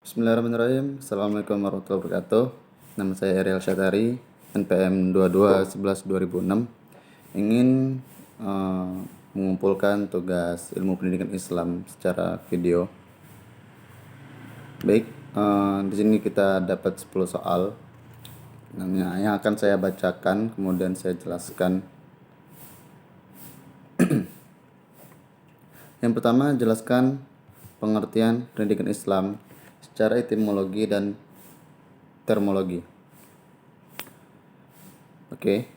Bismillahirrahmanirrahim. Assalamualaikum warahmatullahi wabarakatuh. Nama saya Ariel Syatari, NPM 2211-2006. Ingin mengumpulkan tugas ilmu pendidikan Islam secara video. Baik, di sini kita dapat 10 soal yang akan saya bacakan, kemudian saya jelaskan. Yang pertama, jelaskan pengertian pendidikan Islam secara etimologi dan termologi. Oke.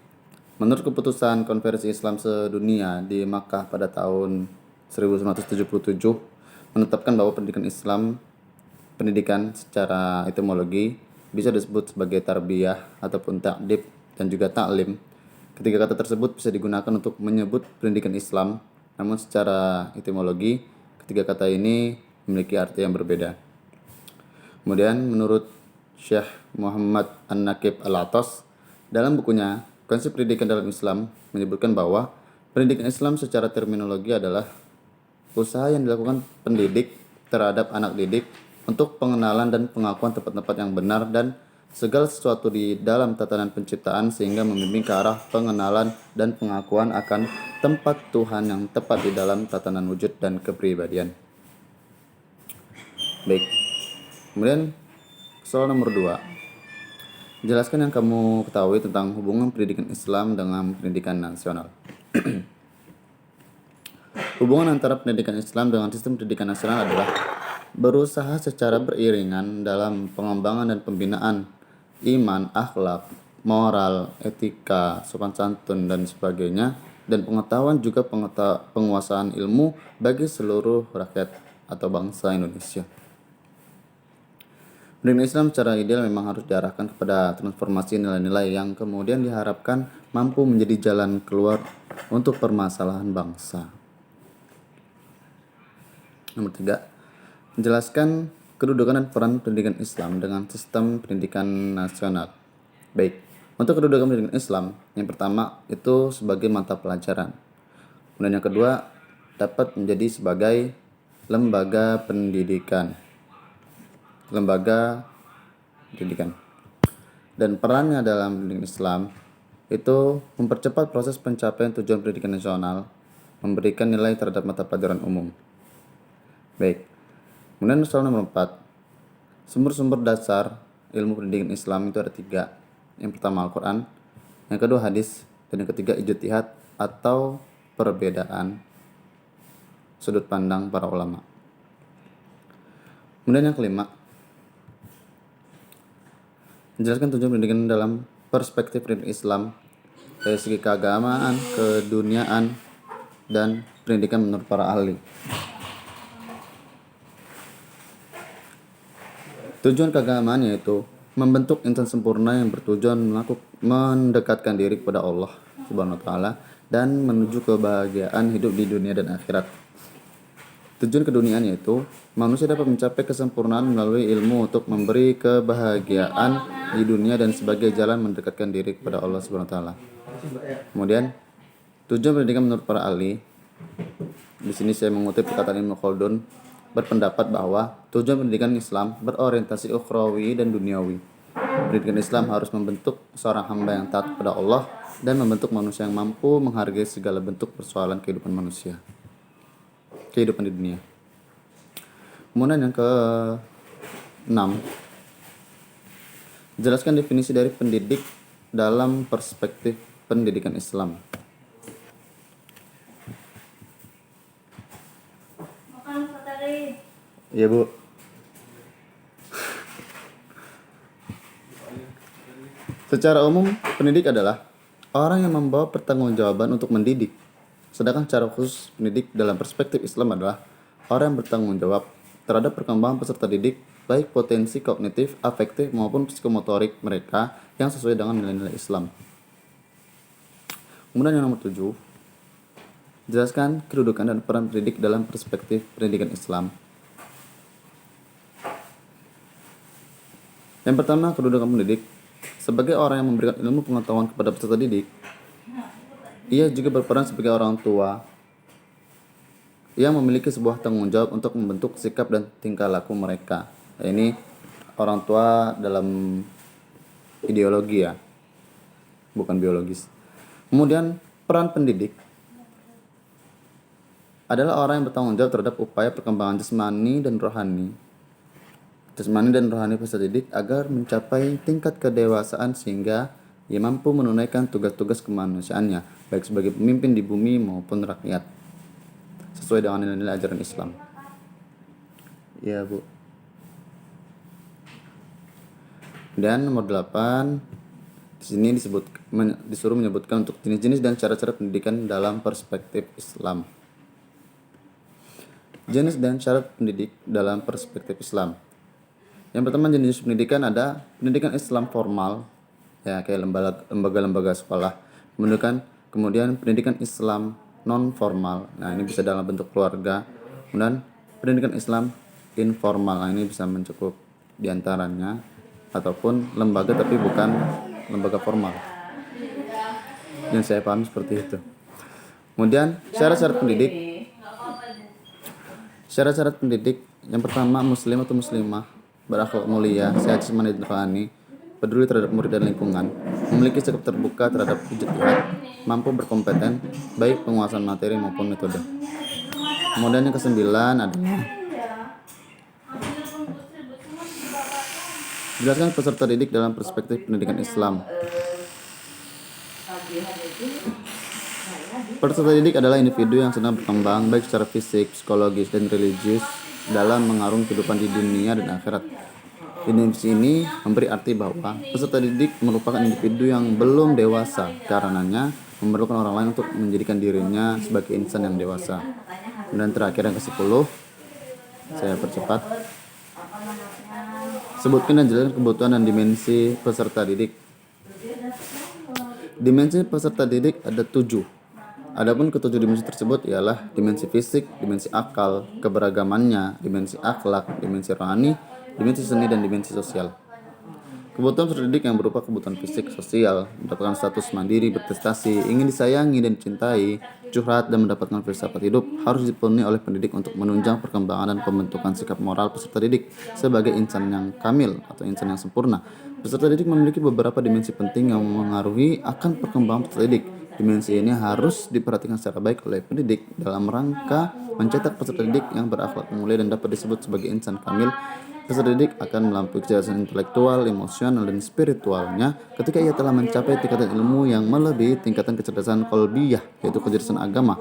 Menurut keputusan Konferensi Islam Sedunia di Makkah pada tahun 1977 menetapkan bahwa pendidikan secara etimologi bisa disebut sebagai tarbiyah ataupun ta'dib dan juga ta'lim. Ketiga kata tersebut bisa digunakan untuk menyebut pendidikan Islam, namun secara etimologi ketiga kata ini memiliki arti yang berbeda. Kemudian menurut Syekh Muhammad An-Naqib Al-Atas dalam bukunya Konsep Pendidikan dalam Islam menyebutkan bahwa pendidikan Islam secara terminologi adalah usaha yang dilakukan pendidik terhadap anak didik untuk pengenalan dan pengakuan tempat-tempat yang benar dan segala sesuatu di dalam tatanan penciptaan sehingga membimbing ke arah pengenalan dan pengakuan akan tempat Tuhan yang tepat di dalam tatanan wujud dan kepribadian. Baik. Kemudian soal nomor 2. Jelaskan yang kamu ketahui tentang hubungan pendidikan Islam dengan pendidikan nasional. Hubungan antara pendidikan Islam dengan sistem pendidikan nasional adalah berusaha secara beriringan dalam pengembangan dan pembinaan iman, akhlak, moral, etika, sopan santun, dan sebagainya, dan pengetahuan juga penguasaan ilmu bagi seluruh rakyat atau bangsa Indonesia. Pendidikan Islam secara ideal memang harus diarahkan kepada transformasi nilai-nilai yang kemudian diharapkan mampu menjadi jalan keluar untuk permasalahan bangsa. Nomor 3. Menjelaskan kedudukan dan peran pendidikan Islam dengan sistem pendidikan nasional. Baik, untuk kedudukan pendidikan Islam, yang pertama itu sebagai mata pelajaran. Kemudian yang kedua dapat menjadi sebagai lembaga pendidikan. Dan perannya dalam pendidikan Islam itu mempercepat proses pencapaian tujuan pendidikan nasional, memberikan nilai terhadap mata pelajaran umum. Baik. Kemudian soal nomor 4. Sumber-sumber dasar ilmu pendidikan Islam itu ada 3. Yang pertama Al-Quran, yang kedua hadis, dan yang ketiga ijtihad atau perbedaan sudut pandang para ulama. Kemudian yang kelima, menjelaskan tujuan pendidikan dalam perspektif pendidikan Islam dari segi keagamaan, keduniaan, dan pendidikan menurut para ahli. Tujuan keagamaan yaitu membentuk insan sempurna yang bertujuan mendekatkan diri kepada Allah Subhanahu wa taala dan menuju kebahagiaan hidup di dunia dan akhirat. Tujuan keduniaan yaitu manusia dapat mencapai kesempurnaan melalui ilmu untuk memberi kebahagiaan di dunia dan sebagai jalan mendekatkan diri kepada Allah Subhanahu wa taala. Kemudian tujuan pendidikan menurut para ahli, di sini saya mengutip perkataan Ibnu Khaldun, berpendapat bahwa tujuan pendidikan Islam berorientasi ukhrawi dan duniawi. Pendidikan Islam harus membentuk seorang hamba yang taat kepada Allah dan membentuk manusia yang mampu menghargai segala bentuk persoalan kehidupan di dunia. Kemudian yang ke-6, jelaskan definisi dari pendidik dalam perspektif pendidikan Islam. Iya, Bu. Secara umum, pendidik adalah orang yang membawa pertanggungjawaban untuk mendidik. Sedangkan secara khusus, pendidik dalam perspektif Islam adalah orang yang bertanggung jawab terhadap perkembangan peserta didik, baik potensi kognitif, afektif, maupun psikomotorik mereka yang sesuai dengan nilai-nilai Islam. Kemudian yang nomor 7, jelaskan kedudukan dan peran pendidik dalam perspektif pendidikan Islam. Yang pertama, kedudukan pendidik. Sebagai orang yang memberikan ilmu pengetahuan kepada peserta didik, ia juga berperan sebagai orang tua yang memiliki sebuah tanggung jawab untuk membentuk sikap dan tingkah laku mereka. Ini orang tua dalam ideologi ya, bukan biologis. Kemudian peran pendidik adalah orang yang bertanggung jawab terhadap upaya perkembangan jasmani dan rohani peserta didik agar mencapai tingkat kedewasaan sehingga ia mampu menunaikan tugas-tugas kemanusiaannya baik sebagai pemimpin di bumi maupun rakyat sesuai dengan nilai-nilai ajaran Islam. Ya, Bu. Dan nomor 8 di sini disuruh menyebutkan untuk jenis-jenis dan cara-cara pendidikan dalam perspektif Islam. Jenis dan syarat pendidik dalam perspektif Islam. Yang pertama, jenis pendidikan ada pendidikan Islam formal, ya kayak lembaga-lembaga sekolah. Kemudian pendidikan Islam non formal. Nah, ini bisa dalam bentuk keluarga. Kemudian pendidikan Islam informal. Nah, ini bisa mencakup diantaranya ataupun lembaga tapi bukan lembaga formal. Yang saya paham seperti itu. Kemudian syarat-syarat pendidik yang pertama, muslim atau muslimah berakhlak mulia, sehat jasmani dan rohani, peduli terhadap murid dan lingkungan, memiliki sikap terbuka terhadap ijtihad, mampu berkompeten baik penguasaan materi maupun metode. Kemudian yang kesembilan adalah jelaskan peserta didik dalam perspektif pendidikan Islam. Peserta didik adalah individu yang sedang berkembang baik secara fisik, psikologis, dan religius dalam mengarungi kehidupan di dunia dan akhirat. Definisi ini memberi arti bahwa peserta didik merupakan individu yang belum dewasa, karenanya memerlukan orang lain untuk menjadikan dirinya sebagai insan yang dewasa. Dan terakhir yang ke-10, saya percepat. Sebutkan dan jelaskan kebutuhan dan dimensi peserta didik. Dimensi peserta didik ada 7. Adapun ketujuh dimensi tersebut ialah dimensi fisik, dimensi akal, keberagamannya, dimensi akhlak, dimensi rohani, dimensi seni, dan dimensi sosial. Kebutuhan peserta didik yang berupa kebutuhan fisik, sosial, mendapatkan status mandiri, berprestasi, ingin disayangi dan dicintai, curhat, dan mendapatkan filsafat hidup harus dipenuhi oleh pendidik untuk menunjang perkembangan dan pembentukan sikap moral peserta didik sebagai insan yang kamil atau insan yang sempurna. Peserta didik memiliki beberapa dimensi penting yang mengaruhi akan perkembangan peserta didik. Dimensi ini harus diperhatikan secara baik oleh pendidik dalam rangka mencetak peserta didik yang berakhlak mulia dan dapat disebut sebagai insan kamil. Peserta didik akan melampaui kecerdasan intelektual, emosional, dan spiritualnya ketika ia telah mencapai tingkatan ilmu yang melebihi tingkatan kecerdasan qalbiyah, yaitu kecerdasan agama.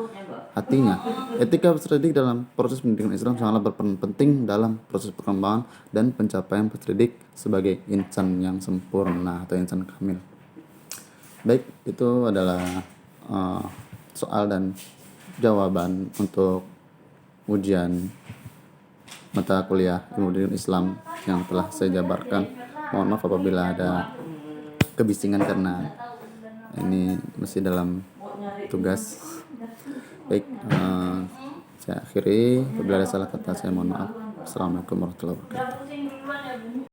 Artinya, etika peserta didik dalam proses pendidikan Islam sangatlah berperan penting dalam proses perkembangan dan pencapaian peserta didik sebagai insan yang sempurna atau insan kamil. Baik, itu adalah soal dan jawaban untuk ujian mata kuliah Ilmu Pendidikan Islam yang telah saya jabarkan. Mohon maaf apabila ada kebisingan karena ini masih dalam tugas. Baik, saya akhiri. Apabila ada salah kata saya mohon maaf. Assalamualaikum warahmatullahi wabarakatuh.